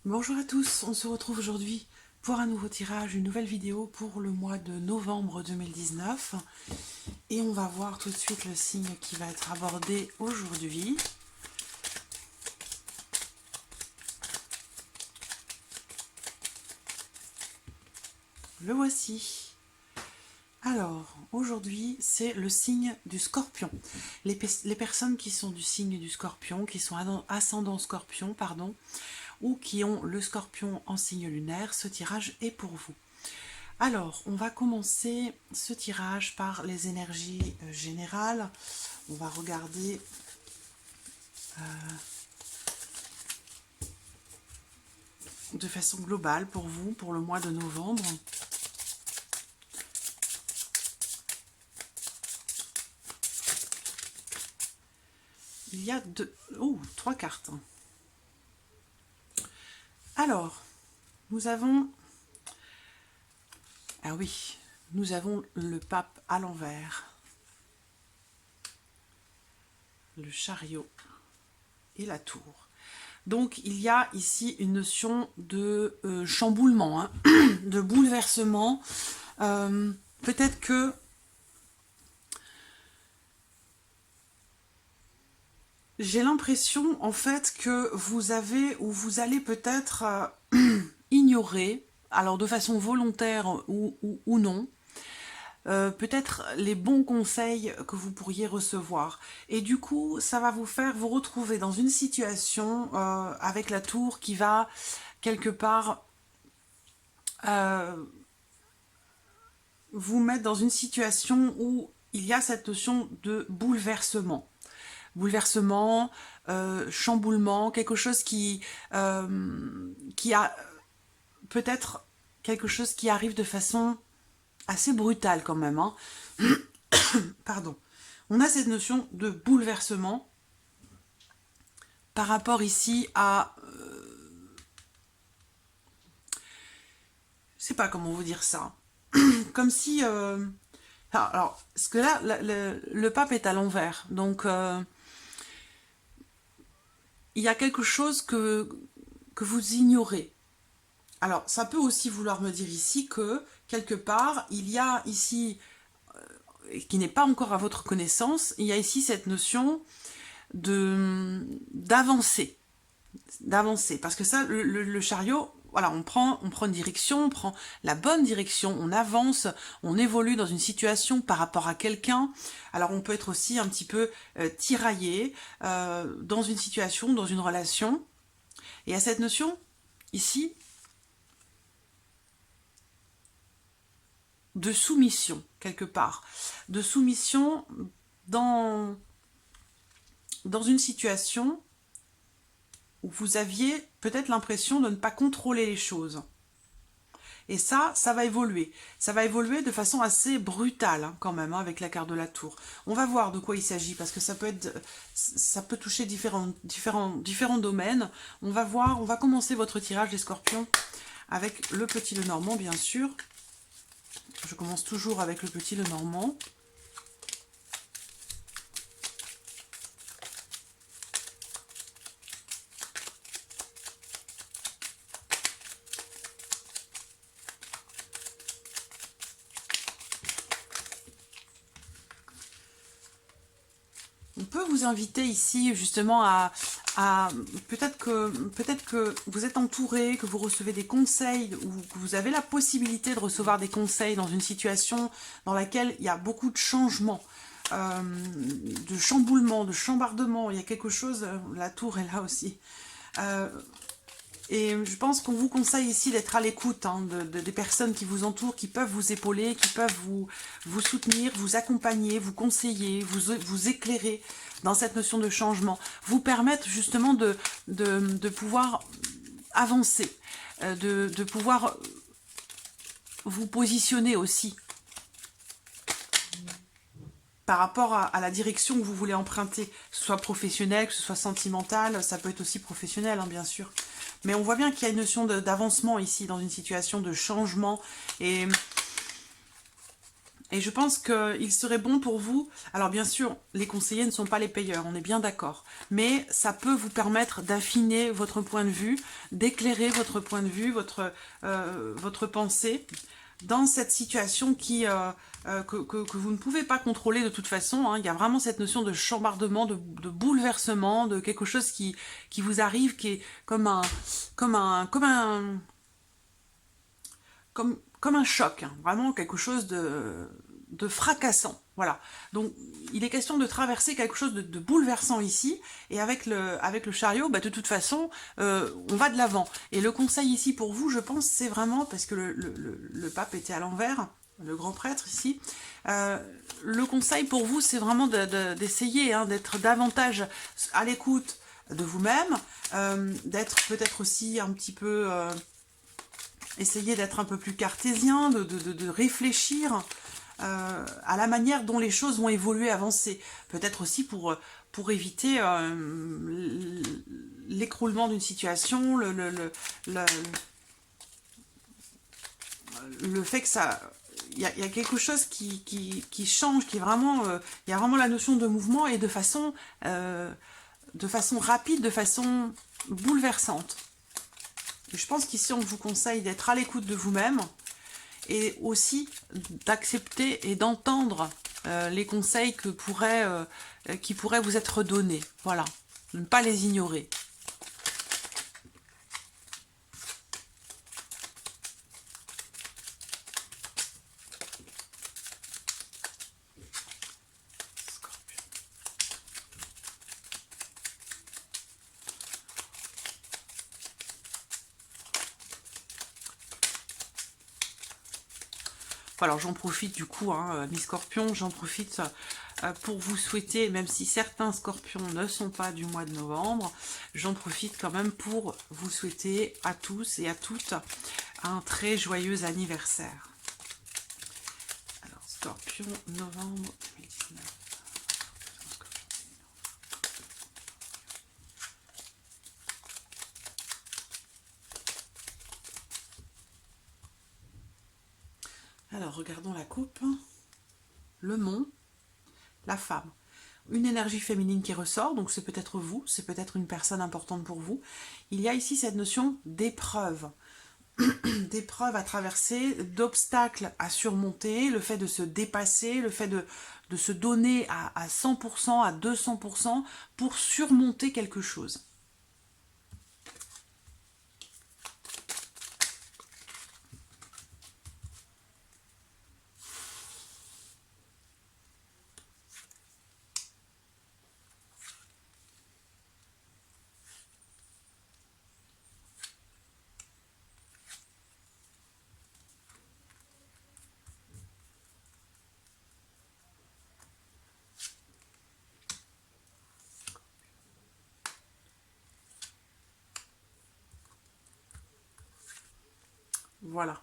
Bonjour à tous, on se retrouve aujourd'hui pour un nouveau tirage, une nouvelle vidéo pour le mois de novembre 2019. Et on va voir tout de suite le signe qui va être abordé aujourd'hui. Le voici. Alors, aujourd'hui, c'est le signe du Scorpion. Les personnes qui sont du signe du Scorpion, qui sont ascendant Scorpion, pardon, ou qui ont le Scorpion en signe lunaire, ce tirage est pour vous. Alors, on va commencer ce tirage par les énergies générales. On va regarder de façon globale pour vous, pour le mois de novembre. Il y a trois cartes. Alors, nous avons... Ah oui, nous avons le pape à l'envers, le chariot et la tour. Donc, il y a ici une notion de chamboulement, hein, de bouleversement. Peut-être que j'ai l'impression, en fait, que vous avez ou vous allez peut-être ignorer, alors de façon volontaire ou non, peut-être les bons conseils que vous pourriez recevoir. Et du coup, ça va vous faire vous retrouver dans une situation avec la tour qui va quelque part vous mettre dans une situation où il y a cette notion de bouleversement. Bouleversement, chamboulement, quelque chose qui a peut-être quelque chose qui arrive de façon assez brutale quand même, hein. Pardon. On a cette notion de bouleversement par rapport ici à... je sais pas comment vous dire ça. Comme si... alors, parce que là, le pape est à l'envers. Donc, il y a quelque chose que vous ignorez. Alors, ça peut aussi vouloir me dire ici que, quelque part, il y a ici, qui n'est pas encore à votre connaissance, il y a ici cette notion d'avancer. D'avancer. Parce que ça, le chariot, voilà, on prend une direction, on prend la bonne direction, on avance, on évolue dans une situation par rapport à quelqu'un. Alors, on peut être aussi un petit peu tiraillé dans une situation, dans une relation. Et à cette notion, ici, de soumission, quelque part. De soumission dans une situation où vous aviez peut-être l'impression de ne pas contrôler les choses. Et ça va évoluer. Ça va évoluer de façon assez brutale, hein, quand même, hein, avec la carte de la tour. On va voir de quoi il s'agit, parce que ça peut toucher différents domaines. On va voir, on va commencer votre tirage des scorpions avec le petit Lenormand, bien sûr. Je commence toujours avec le petit Lenormand. On peut vous inviter ici justement à peut-être que vous êtes entouré, que vous recevez des conseils, ou que vous avez la possibilité de recevoir des conseils dans une situation dans laquelle il y a beaucoup de changements, de chamboulement, de chambardement. Il y a quelque chose, la tour est là aussi. Et je pense qu'on vous conseille ici d'être à l'écoute, hein, des personnes qui vous entourent, qui peuvent vous épauler, qui peuvent vous soutenir, vous accompagner, vous conseiller, vous éclairer dans cette notion de changement, vous permettre justement de pouvoir avancer, de pouvoir vous positionner aussi par rapport à la direction que vous voulez emprunter, que ce soit professionnel, que ce soit sentimental, ça peut être aussi professionnel, hein, bien sûr. Mais on voit bien qu'il y a une notion d'avancement ici, dans une situation de changement. Et Et je pense qu'il serait bon pour vous, alors bien sûr, les conseillers ne sont pas les payeurs, on est bien d'accord, mais ça peut vous permettre d'affiner votre point de vue, d'éclairer votre point de vue, votre pensée, dans cette situation que vous ne pouvez pas contrôler de toute façon. Hein. Il y a vraiment cette notion de chambardement, de bouleversement, de quelque chose qui vous arrive, qui est comme un choc, hein. Vraiment quelque chose de fracassant. Voilà. Donc, il est question de traverser quelque chose de bouleversant ici, et avec le chariot, bah, de toute façon, on va de l'avant. Et le conseil ici pour vous, je pense, c'est vraiment, parce que le pape était à l'envers, le grand prêtre ici, le conseil pour vous, c'est vraiment d'essayer d'être davantage à l'écoute de vous-même, d'être peut-être aussi un petit peu... essayer d'être un peu plus cartésien, de réfléchir à la manière dont les choses vont évoluer, avancer. Peut-être aussi pour éviter l'écroulement d'une situation, le fait que ça... Il y a quelque chose qui change, qui est vraiment... il y a vraiment la notion de mouvement et de façon rapide, de façon bouleversante. Je pense qu'ici, on vous conseille d'être à l'écoute de vous-même et aussi d'accepter et d'entendre les conseils qui pourraient vous être donnés. Voilà, ne pas les ignorer. Alors j'en profite du coup, mes scorpions, j'en profite pour vous souhaiter, même si certains scorpions ne sont pas du mois de novembre, j'en profite quand même pour vous souhaiter à tous et à toutes un très joyeux anniversaire. Alors scorpion, novembre 2019. Alors, regardons la coupe. Le mont, la femme. Une énergie féminine qui ressort, donc c'est peut-être vous, c'est peut-être une personne importante pour vous. Il y a ici cette notion d'épreuve. D'épreuve à traverser, d'obstacles à surmonter, le fait de se dépasser, le fait de se donner à 100%, à 200% pour surmonter quelque chose. Voilà.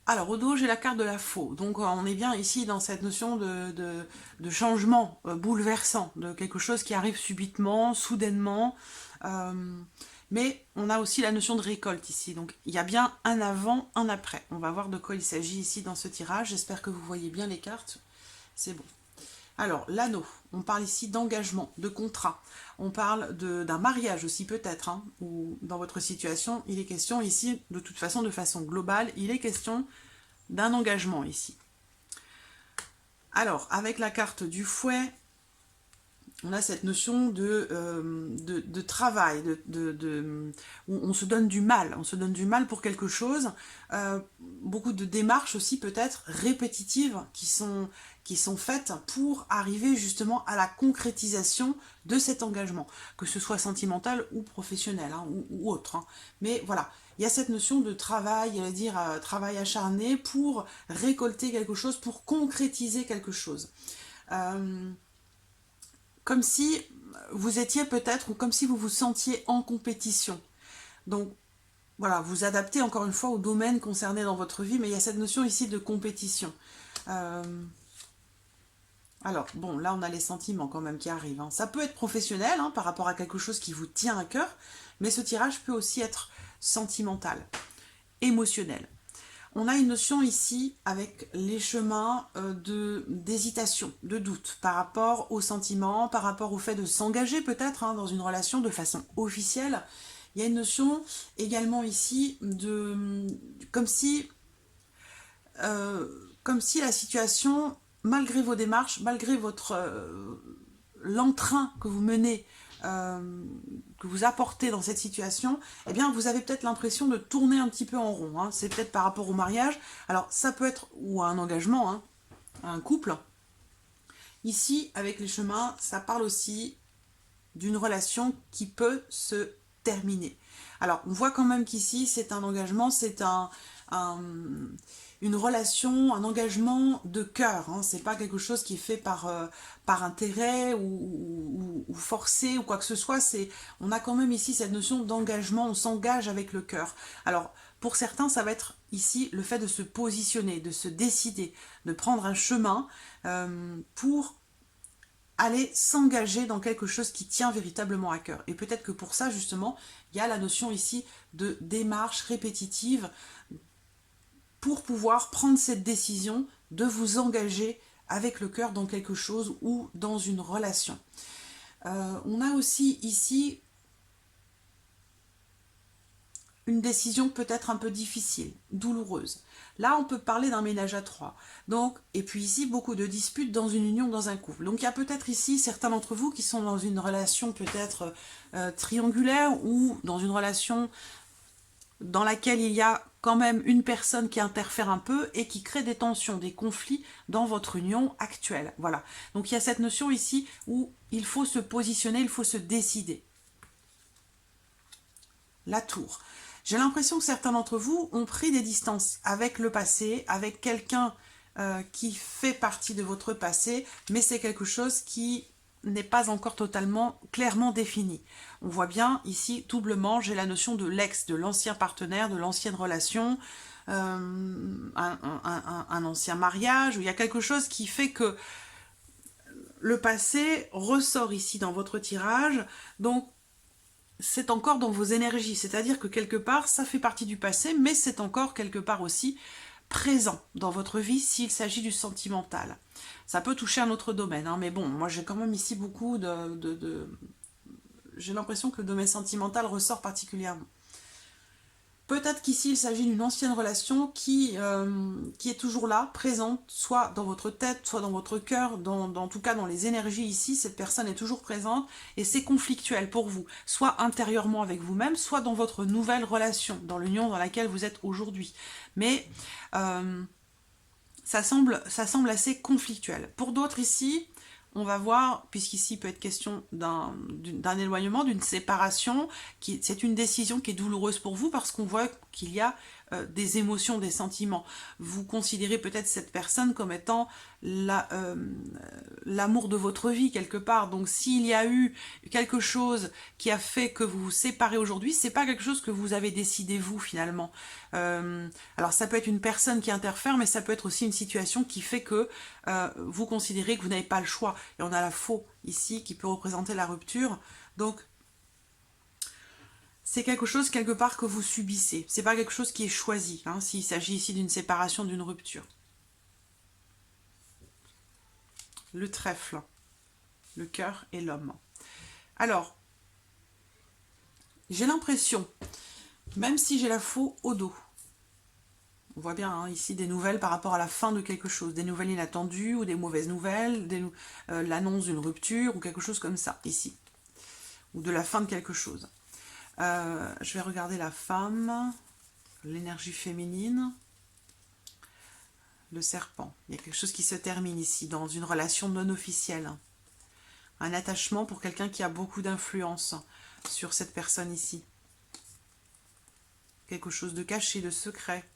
Alors, au dos, j'ai la carte de la faux. Donc, on est bien ici dans cette notion de changement bouleversant, de quelque chose qui arrive subitement, soudainement. Mais on a aussi la notion de récolte ici. Donc, il y a bien un avant, un après. On va voir de quoi il s'agit ici dans ce tirage. J'espère que vous voyez bien les cartes. C'est bon. Alors, l'anneau, on parle ici d'engagement, de contrat. On parle d'un mariage aussi peut-être, ou dans votre situation, il est question ici, de toute façon, de façon globale, il est question d'un engagement ici. Alors, avec la carte du fouet, on a cette notion de travail, où on se donne du mal, pour quelque chose. Beaucoup de démarches aussi peut-être répétitives qui sont faites pour arriver justement à la concrétisation de cet engagement, que ce soit sentimental ou professionnel, ou autre. Mais voilà, il y a cette notion de travail, travail acharné pour récolter quelque chose, pour concrétiser quelque chose. Comme si vous étiez peut-être, ou comme si vous vous sentiez en compétition. Donc, voilà, vous adaptez encore une fois au domaine concerné dans votre vie, mais il y a cette notion ici de compétition. Alors, bon, là, on a les sentiments quand même qui arrivent. Ça peut être professionnel, par rapport à quelque chose qui vous tient à cœur, mais ce tirage peut aussi être sentimental, émotionnel. On a une notion ici avec les chemins d'hésitation, de doute par rapport aux sentiments, par rapport au fait de s'engager peut-être dans une relation de façon officielle. Il y a une notion également ici de comme si la situation, malgré vos démarches, malgré l'entrain que vous menez, que vous apportez dans cette situation, eh bien vous avez peut-être l'impression de tourner un petit peu en rond. C'est peut-être par rapport au mariage. Alors ça peut être, ou à un engagement, à un couple. Ici, avec les chemins, ça parle aussi d'une relation qui peut se terminer. Alors, on voit quand même qu'ici, c'est un engagement, c'est une relation, un engagement de cœur. C'est pas quelque chose qui est fait par intérêt ou forcé ou quoi que ce soit. On a quand même ici cette notion d'engagement, on s'engage avec le cœur. Alors, pour certains, ça va être ici le fait de se positionner, de se décider, de prendre un chemin pour aller s'engager dans quelque chose qui tient véritablement à cœur. Et peut-être que pour ça, justement, il y a la notion ici de démarche répétitive pour pouvoir prendre cette décision de vous engager avec le cœur dans quelque chose ou dans une relation. On a aussi ici une décision peut-être un peu difficile, douloureuse. Là, on peut parler d'un ménage à trois. Donc, et puis ici, beaucoup de disputes dans une union, dans un couple. Donc, il y a peut-être ici certains d'entre vous qui sont dans une relation peut-être triangulaire ou dans une relation dans laquelle il y a quand même une personne qui interfère un peu et qui crée des tensions, des conflits dans votre union actuelle. Voilà. Donc, il y a cette notion ici où il faut se positionner, il faut se décider. La tour. J'ai l'impression que certains d'entre vous ont pris des distances avec le passé, avec quelqu'un qui fait partie de votre passé, mais c'est quelque chose qui n'est pas encore totalement clairement défini. On voit bien ici, doublement, j'ai la notion de l'ex, de l'ancien partenaire, de l'ancienne relation, un ancien mariage, où il y a quelque chose qui fait que le passé ressort ici dans votre tirage, donc c'est encore dans vos énergies, c'est-à-dire que quelque part, ça fait partie du passé, mais c'est encore quelque part aussi présent dans votre vie s'il s'agit du sentimental. Ça peut toucher un autre domaine, mais bon, moi j'ai quand même ici beaucoup j'ai l'impression que le domaine sentimental ressort particulièrement. Peut-être qu'ici, il s'agit d'une ancienne relation qui est toujours là, présente, soit dans votre tête, soit dans votre cœur, en tout cas dans les énergies ici, cette personne est toujours présente et c'est conflictuel pour vous, soit intérieurement avec vous-même, soit dans votre nouvelle relation, dans l'union dans laquelle vous êtes aujourd'hui. Mais ça semble assez conflictuel. Pour d'autres ici, on va voir, puisqu'ici il peut être question d'un éloignement, d'une séparation, c'est une décision qui est douloureuse pour vous parce qu'on voit qu'il y a des émotions, des sentiments. Vous considérez peut-être cette personne comme étant l'amour de votre vie quelque part. Donc s'il y a eu quelque chose qui a fait que vous vous séparez aujourd'hui, c'est pas quelque chose que vous avez décidé vous finalement. Alors ça peut être une personne qui interfère, mais ça peut être aussi une situation qui fait que vous considérez que vous n'avez pas le choix. Et on a la faux ici qui peut représenter la rupture. Donc c'est quelque chose quelque part que vous subissez. C'est pas quelque chose qui est choisi, s'il s'agit ici d'une séparation, d'une rupture. Le trèfle, le cœur et l'homme. Alors, j'ai l'impression, même si j'ai la faux au dos, on voit bien ici des nouvelles par rapport à la fin de quelque chose, des nouvelles inattendues ou des mauvaises nouvelles, l'annonce d'une rupture ou quelque chose comme ça, ici. Ou de la fin de quelque chose. Je vais regarder la femme, l'énergie féminine, le serpent. Il y a quelque chose qui se termine ici, dans une relation non officielle. Un attachement pour quelqu'un qui a beaucoup d'influence sur cette personne ici. Quelque chose de caché, de secret,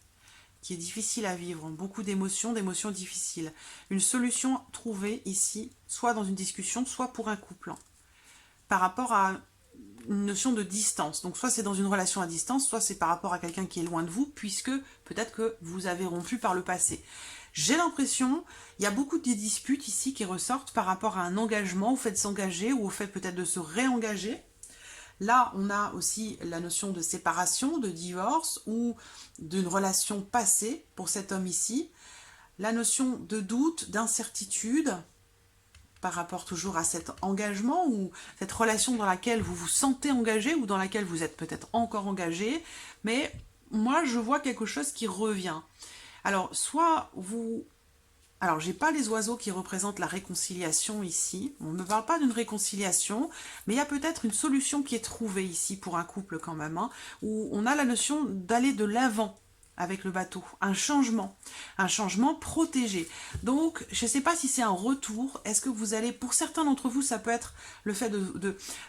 qui est difficile à vivre. Beaucoup d'émotions difficiles. Une solution trouvée ici, soit dans une discussion, soit pour un couple. Par rapport à une notion de distance. Donc soit c'est dans une relation à distance, soit c'est par rapport à quelqu'un qui est loin de vous, puisque peut-être que vous avez rompu par le passé. J'ai l'impression, il y a beaucoup de disputes ici qui ressortent par rapport à un engagement, au fait de s'engager ou au fait peut-être de se réengager. Là, on a aussi la notion de séparation, de divorce ou d'une relation passée pour cet homme ici. La notion de doute, d'incertitude par rapport toujours à cet engagement ou cette relation dans laquelle vous vous sentez engagé ou dans laquelle vous êtes peut-être encore engagé. Mais moi, je vois quelque chose qui revient. Alors, soit vous... Alors, j'ai pas les oiseaux qui représentent la réconciliation ici. On ne parle pas d'une réconciliation, mais il y a peut-être une solution qui est trouvée ici pour un couple quand même, hein, où on a la notion d'aller de l'avant avec le bateau, un changement protégé. Donc, je ne sais pas si c'est un retour. Est-ce que vous allez, pour certains d'entre vous, ça peut être le fait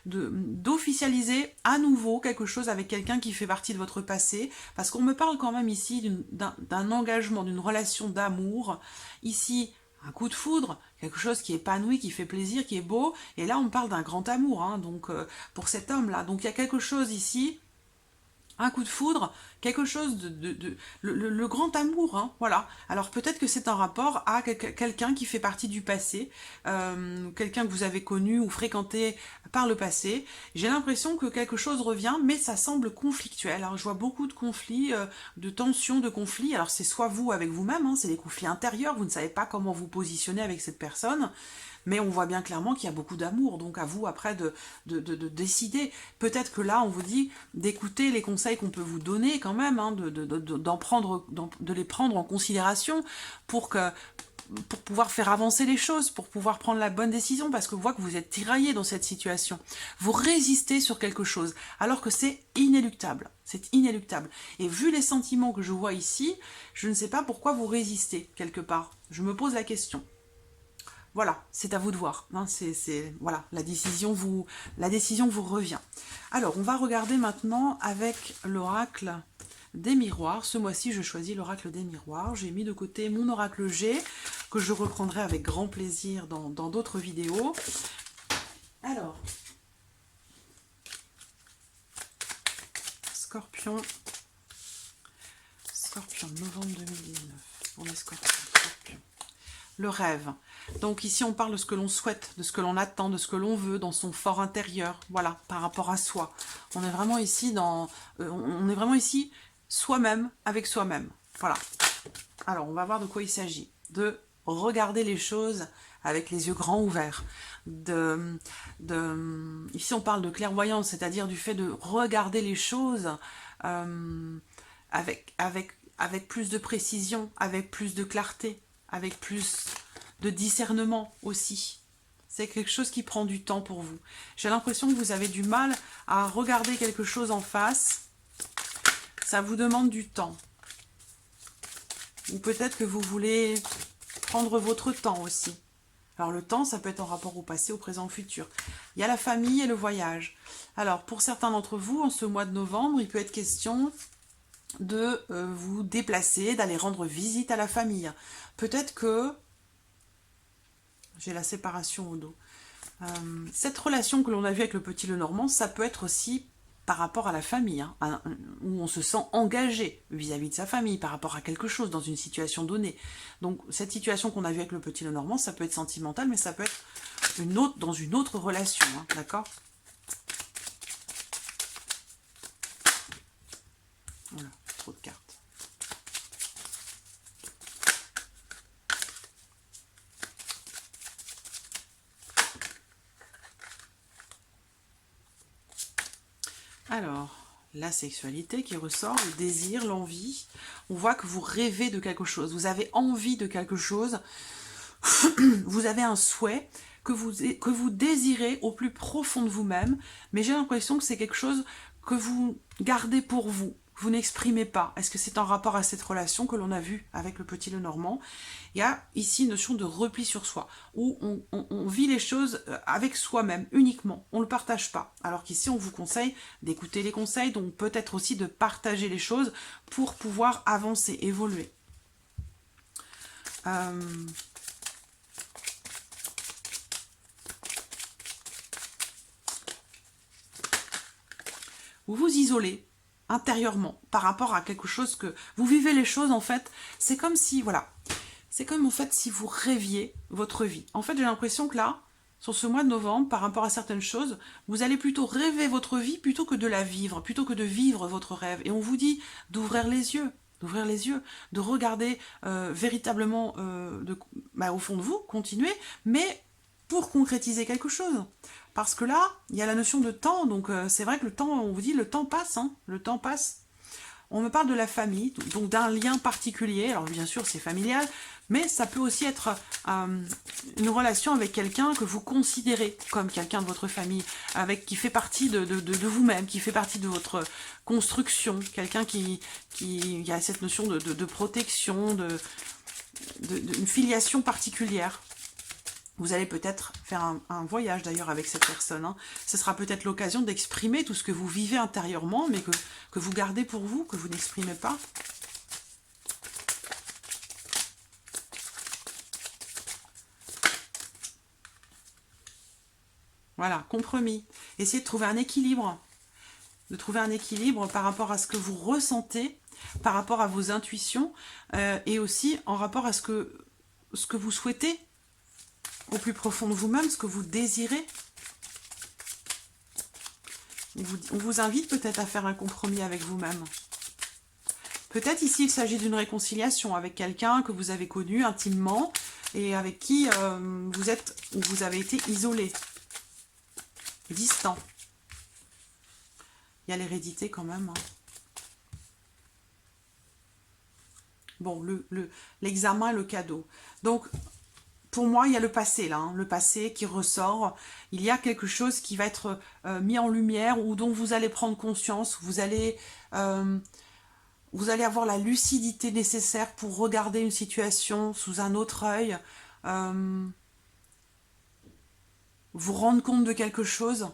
d'officialiser à nouveau quelque chose avec quelqu'un qui fait partie de votre passé, parce qu'on me parle quand même ici d'un engagement, d'une relation d'amour. Ici, un coup de foudre, quelque chose qui épanouit, qui fait plaisir, qui est beau. Et là, on parle d'un grand amour, hein, donc pour cet homme-là. Donc, il y a quelque chose ici, un coup de foudre, quelque chose le grand amour, hein, voilà. Alors peut-être que c'est un rapport à quelqu'un qui fait partie du passé, quelqu'un que vous avez connu ou fréquenté par le passé. J'ai l'impression que quelque chose revient, mais ça semble conflictuel. Alors je vois beaucoup de conflits, de tensions, de conflits. Alors c'est soit vous avec vous-même, hein, c'est des conflits intérieurs, vous ne savez pas comment vous positionner avec cette personne. Mais on voit bien clairement qu'il y a beaucoup d'amour, donc à vous après de décider. Peut-être que là, on vous dit d'écouter les conseils qu'on peut vous donner quand même, hein, de les prendre en considération pour pouvoir faire avancer les choses, pour pouvoir prendre la bonne décision, parce que vous voyez que vous êtes tiraillé dans cette situation. Vous résistez sur quelque chose, alors que c'est inéluctable. C'est inéluctable. Et vu les sentiments que je vois ici, je ne sais pas pourquoi vous résistez quelque part. Je me pose la question. Voilà, c'est à vous de voir. Hein, voilà, la décision vous revient. Alors, on va regarder maintenant avec l'oracle des miroirs. Ce mois-ci, je choisis l'oracle des miroirs. J'ai mis de côté mon oracle G, que je reprendrai avec grand plaisir dans d'autres vidéos. Alors, Scorpion, novembre 2019, pour les scorpions. Le rêve. Donc ici, on parle de ce que l'on souhaite, de ce que l'on attend, de ce que l'on veut dans son fort intérieur. Voilà, par rapport à soi. On est vraiment ici soi-même avec soi-même. Voilà. Alors, on va voir de quoi il s'agit. De regarder les choses avec les yeux grands ouverts. Ici, on parle de clairvoyance, c'est-à-dire du fait de regarder les choses avec plus de précision, avec plus de clarté, avec plus de discernement aussi. C'est quelque chose qui prend du temps pour vous. J'ai l'impression que vous avez du mal à regarder quelque chose en face. Ça vous demande du temps. Ou peut-être que vous voulez prendre votre temps aussi. Alors le temps, ça peut être en rapport au passé, au présent, au futur. Il y a la famille et le voyage. Alors pour certains d'entre vous, en ce mois de novembre, il peut être question de vous déplacer, d'aller rendre visite à la famille. Peut-être que j'ai la séparation au dos. Cette relation que l'on a vue avec le petit Lenormand, ça peut être aussi par rapport à la famille, hein, où on se sent engagé vis-à-vis de sa famille, par rapport à quelque chose dans une situation donnée. Donc cette situation qu'on a vue avec le petit Lenormand, ça peut être sentimental, mais ça peut être dans une autre relation, hein, d'accord ? Voilà, trop de cartes. Alors, la sexualité qui ressort, le désir, l'envie. On voit que vous rêvez de quelque chose, vous avez envie de quelque chose, vous avez un souhait que vous désirez au plus profond de vous-même, mais j'ai l'impression que c'est quelque chose que vous gardez pour vous. Vous n'exprimez pas. Est-ce que c'est en rapport à cette relation que l'on a vue avec le petit Lenormand? Il y a ici une notion de repli sur soi, où on vit les choses avec soi-même uniquement. On ne le partage pas. Alors qu'ici, on vous conseille d'écouter les conseils, donc peut-être aussi de partager les choses pour pouvoir avancer, évoluer. Vous vous isolez intérieurement par rapport à quelque chose que vous vivez les choses en fait, c'est comme si, voilà, c'est comme en fait si vous rêviez votre vie. En fait, j'ai l'impression que là, sur ce mois de novembre, par rapport à certaines choses, vous allez plutôt rêver votre vie plutôt que de la vivre, plutôt que de vivre votre rêve. Et on vous dit d'ouvrir les yeux, de regarder véritablement au fond de vous, continuer, mais pour concrétiser quelque chose. Parce que là, il y a la notion de temps, donc c'est vrai que le temps, on vous dit le temps passe, hein, le temps passe. On me parle de la famille, donc d'un lien particulier. Alors bien sûr, c'est familial, mais ça peut aussi être une relation avec quelqu'un que vous considérez comme quelqu'un de votre famille, qui fait partie de vous-même, qui fait partie de votre construction, quelqu'un qui a cette notion de protection, d'une filiation particulière. Vous allez peut-être faire un voyage d'ailleurs avec cette personne. Hein. Ce sera peut-être l'occasion d'exprimer tout ce que vous vivez intérieurement, mais que vous gardez pour vous, que vous n'exprimez pas. Voilà, compromis. Essayez de trouver un équilibre. De trouver un équilibre par rapport à ce que vous ressentez, par rapport à vos intuitions, et aussi en rapport à ce que vous souhaitez au plus profond de vous-même, ce que vous désirez. On vous invite peut-être à faire un compromis avec vous-même. Peut-être ici, il s'agit d'une réconciliation avec quelqu'un que vous avez connu intimement et avec qui vous avez été isolé, distant. Il y a l'hérédité quand même. Hein. Bon, l'examen et le cadeau. Donc, pour moi, il y a le passé là, hein, le passé qui ressort. Il y a quelque chose qui va être mis en lumière ou dont vous allez prendre conscience. Vous allez avoir la lucidité nécessaire pour regarder une situation sous un autre œil. Vous rendre compte de quelque chose.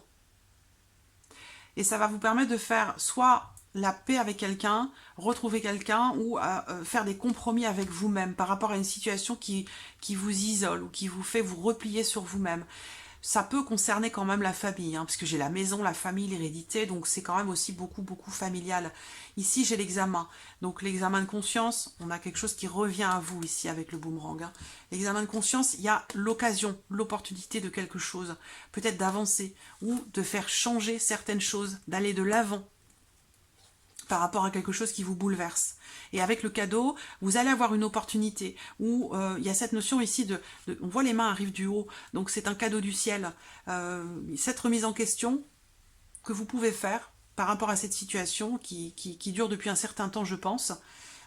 Et ça va vous permettre de faire soit la paix avec quelqu'un, retrouver quelqu'un ou faire des compromis avec vous-même par rapport à une situation qui vous isole ou qui vous fait vous replier sur vous-même. Ça peut concerner quand même la famille, hein, parce que j'ai la maison, la famille, l'hérédité, donc c'est quand même aussi beaucoup familial. Ici, j'ai l'examen. Donc l'examen de conscience, on a quelque chose qui revient à vous ici avec le boomerang. Hein. L'examen de conscience, il y a l'occasion, l'opportunité de quelque chose, peut-être d'avancer ou de faire changer certaines choses, d'aller de l'avant par rapport à quelque chose qui vous bouleverse. Et avec le cadeau, vous allez avoir une opportunité où il y a cette notion ici on voit les mains arrivent du haut, donc c'est un cadeau du ciel. Cette remise en question que vous pouvez faire par rapport à cette situation qui dure depuis un certain temps, je pense,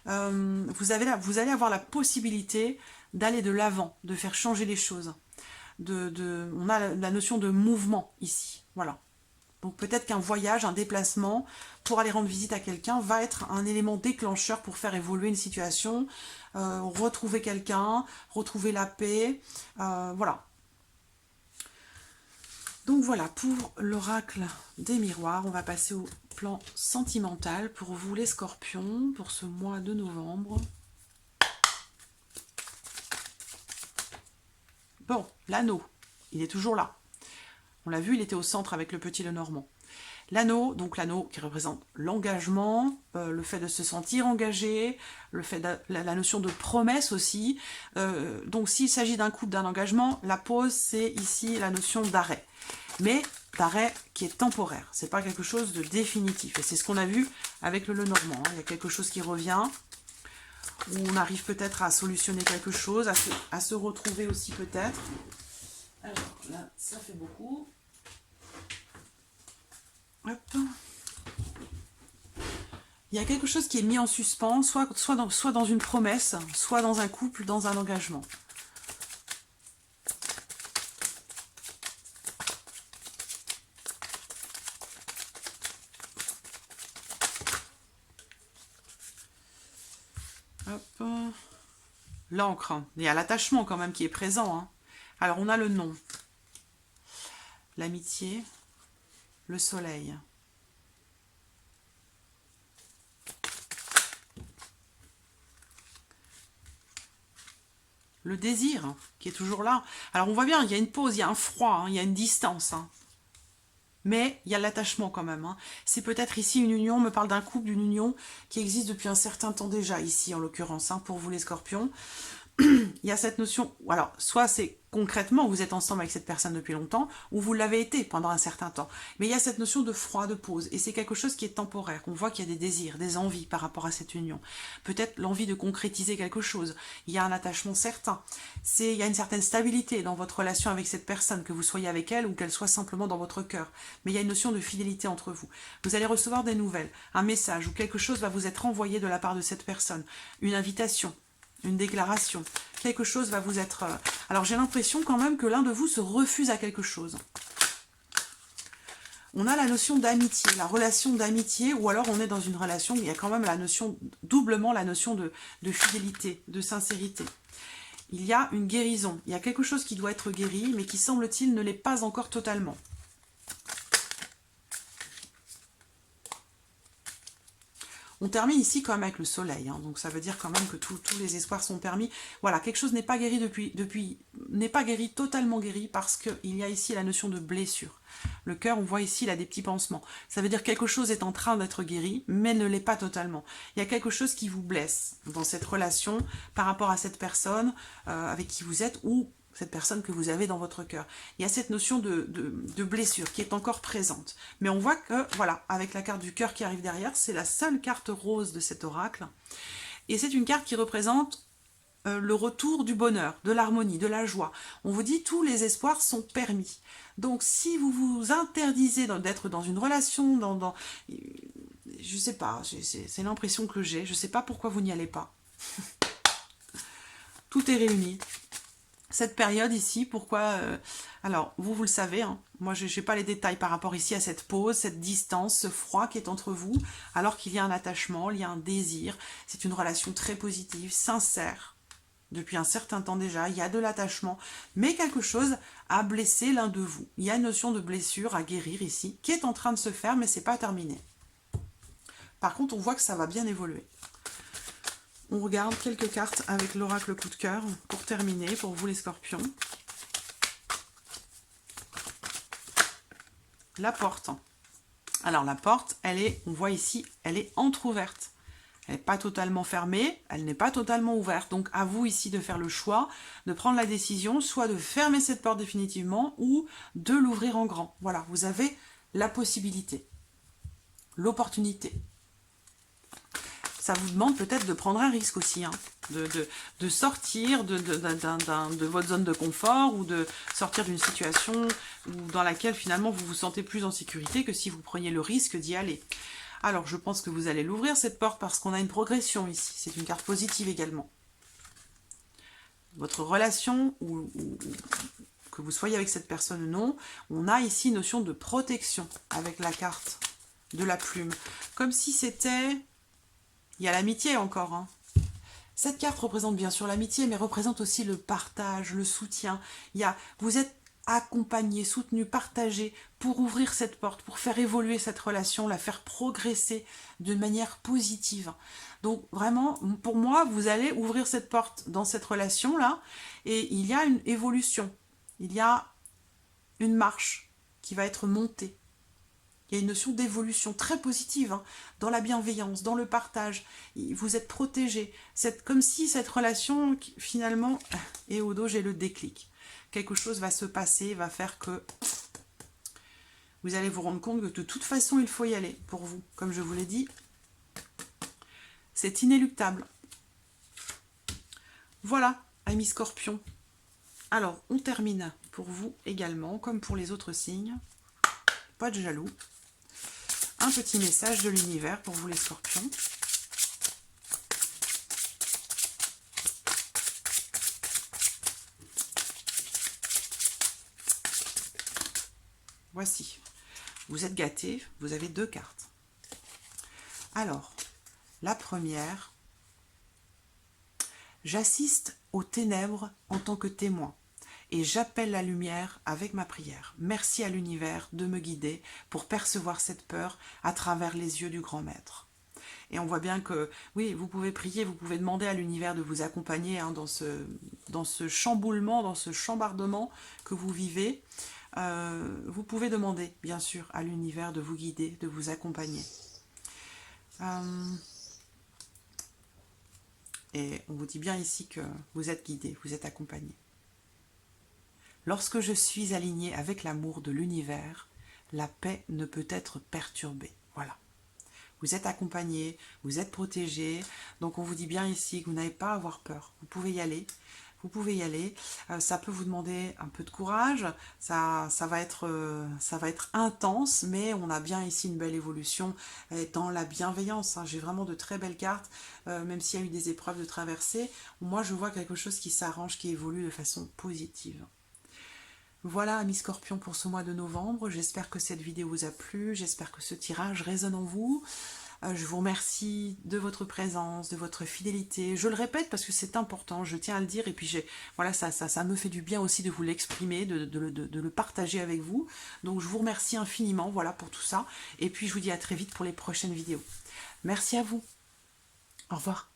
vous allez avoir la possibilité d'aller de l'avant, de faire changer les choses. On a la notion de mouvement ici, voilà. Donc peut-être qu'un voyage, un déplacement pour aller rendre visite à quelqu'un va être un élément déclencheur pour faire évoluer une situation, retrouver quelqu'un, retrouver la paix, voilà. Donc voilà, pour l'oracle des miroirs, on va passer au plan sentimental pour vous les scorpions, pour ce mois de novembre. Bon, l'anneau, il est toujours là. On l'a vu, il était au centre avec le petit Lenormand. L'anneau, donc l'anneau qui représente l'engagement, le fait de se sentir engagé, le fait la notion de promesse aussi. Donc s'il s'agit d'un couple, d'un engagement, la pause, c'est ici la notion d'arrêt. Mais d'arrêt qui est temporaire, c'est pas quelque chose de définitif. Et c'est ce qu'on a vu avec le Lenormand. Hein. Il y a quelque chose qui revient, où on arrive peut-être à solutionner quelque chose, à se retrouver aussi peut-être. Alors là, ça fait beaucoup. Hop. Il y a quelque chose qui est mis en suspens, soit dans une promesse, soit dans un couple, dans un engagement. Hop. L'encre. Il y a l'attachement quand même qui est présent. Hein. Alors on a le nom. L'amitié. Le soleil. Le désir qui est toujours là. Alors on voit bien, il y a une pause, il y a un froid, hein, il y a une distance. Hein. Mais il y a l'attachement quand même. Hein. C'est peut-être ici une union, on me parle d'un couple, d'une union qui existe depuis un certain temps déjà, ici en l'occurrence, hein, pour vous les scorpions. Il y a cette notion, alors soit c'est concrètement, vous êtes ensemble avec cette personne depuis longtemps, ou vous l'avez été pendant un certain temps. Mais il y a cette notion de froid, de pause, et c'est quelque chose qui est temporaire. On voit qu'il y a des désirs, des envies par rapport à cette union. Peut-être l'envie de concrétiser quelque chose. Il y a un attachement certain. Il y a une certaine stabilité dans votre relation avec cette personne, que vous soyez avec elle ou qu'elle soit simplement dans votre cœur. Mais il y a une notion de fidélité entre vous. Vous allez recevoir des nouvelles, un message ou quelque chose va vous être envoyé de la part de cette personne. Une invitation, une déclaration, quelque chose va vous être... Alors j'ai l'impression quand même que l'un de vous se refuse à quelque chose. On a la notion d'amitié, la relation d'amitié, ou alors on est dans une relation, il y a quand même la notion, doublement la notion de fidélité, de sincérité. Il y a une guérison, il y a quelque chose qui doit être guéri, mais qui semble-t-il ne l'est pas encore totalement. On termine ici quand même avec le soleil, hein, donc ça veut dire quand même que tous les espoirs sont permis. Voilà, quelque chose n'est pas guéri n'est pas guéri, totalement guéri, parce qu'il y a ici la notion de blessure. Le cœur, on voit ici, il a des petits pansements. Ça veut dire que quelque chose est en train d'être guéri, mais ne l'est pas totalement. Il y a quelque chose qui vous blesse dans cette relation par rapport à cette personne avec qui vous êtes, ou cette personne que vous avez dans votre cœur. Il y a cette notion de blessure qui est encore présente. Mais on voit que, voilà, avec la carte du cœur qui arrive derrière, c'est la seule carte rose de cet oracle. Et c'est une carte qui représente le retour du bonheur, de l'harmonie, de la joie. On vous dit tous les espoirs sont permis. Donc si vous vous interdisez d'être dans une relation, je sais pas, c'est l'impression que j'ai, je sais pas pourquoi vous n'y allez pas. Tout est réuni. Cette période ici, pourquoi alors, vous le savez, hein, moi je n'ai pas les détails par rapport ici à cette pause, cette distance, ce froid qui est entre vous, alors qu'il y a un attachement, il y a un désir, c'est une relation très positive, sincère, depuis un certain temps déjà, il y a de l'attachement, mais quelque chose a blessé l'un de vous. Il y a une notion de blessure à guérir ici, qui est en train de se faire, mais c'est pas terminé. Par contre, on voit que ça va bien évoluer. On regarde quelques cartes avec l'oracle coup de cœur pour terminer, pour vous les scorpions. La porte. Alors la porte, on voit ici, elle est entrouverte. Elle n'est pas totalement fermée, elle n'est pas totalement ouverte. Donc à vous ici de faire le choix, de prendre la décision, soit de fermer cette porte définitivement ou de l'ouvrir en grand. Voilà, vous avez la possibilité, l'opportunité. Ça vous demande peut-être de prendre un risque aussi, hein, de sortir de votre zone de confort ou de sortir d'une situation dans laquelle finalement vous vous sentez plus en sécurité que si vous preniez le risque d'y aller. Alors je pense que vous allez l'ouvrir cette porte parce qu'on a une progression ici, c'est une carte positive également. Votre relation, ou que vous soyez avec cette personne ou non, on a ici une notion de protection avec la carte de la plume. Comme si c'était... Il y a l'amitié encore, hein. Cette carte représente bien sûr l'amitié, mais représente aussi le partage, le soutien. Vous êtes accompagné, soutenu, partagé pour ouvrir cette porte, pour faire évoluer cette relation, la faire progresser d'une manière positive. Donc vraiment, pour moi, vous allez ouvrir cette porte dans cette relation-là, et il y a une évolution, il y a une marche qui va être montée. Il y a une notion d'évolution très positive, hein, dans la bienveillance, dans le partage. Vous êtes protégé. C'est comme si cette relation, finalement, et au dos, j'ai le déclic. Quelque chose va se passer, va faire que vous allez vous rendre compte que de toute façon, il faut y aller pour vous. Comme je vous l'ai dit, c'est inéluctable. Voilà, amis scorpions. Alors, on termine pour vous également, comme pour les autres signes. Pas de jaloux. Un petit message de l'univers pour vous les scorpions. Voici. Vous êtes gâtés, vous avez 2 cartes. Alors, la première, j'assiste aux ténèbres en tant que témoin. Et j'appelle la lumière avec ma prière. Merci à l'univers de me guider pour percevoir cette peur à travers les yeux du grand maître. Et on voit bien que, oui, vous pouvez prier, vous pouvez demander à l'univers de vous accompagner, hein, dans ce chamboulement, dans ce chambardement que vous vivez. Vous pouvez demander, bien sûr, à l'univers de vous guider, de vous accompagner. Et on vous dit bien ici que vous êtes guidé, vous êtes accompagné. Lorsque je suis aligné avec l'amour de l'univers, la paix ne peut être perturbée. Voilà. Vous êtes accompagné, vous êtes protégé, donc on vous dit bien ici que vous n'avez pas à avoir peur. Vous pouvez y aller. Vous pouvez y aller. Ça peut vous demander un peu de courage. Ça va être intense, mais on a bien ici une belle évolution dans la bienveillance. J'ai vraiment de très belles cartes, même s'il y a eu des épreuves de traversée. Moi, je vois quelque chose qui s'arrange, qui évolue de façon positive. Voilà, amis scorpions, pour ce mois de novembre. J'espère que cette vidéo vous a plu. J'espère que ce tirage résonne en vous. Je vous remercie de votre présence, de votre fidélité. Je le répète parce que c'est important, je tiens à le dire. Et puis, voilà, ça me fait du bien aussi de vous l'exprimer, de le partager avec vous. Donc, je vous remercie infiniment, voilà, pour tout ça. Et puis, je vous dis à très vite pour les prochaines vidéos. Merci à vous. Au revoir.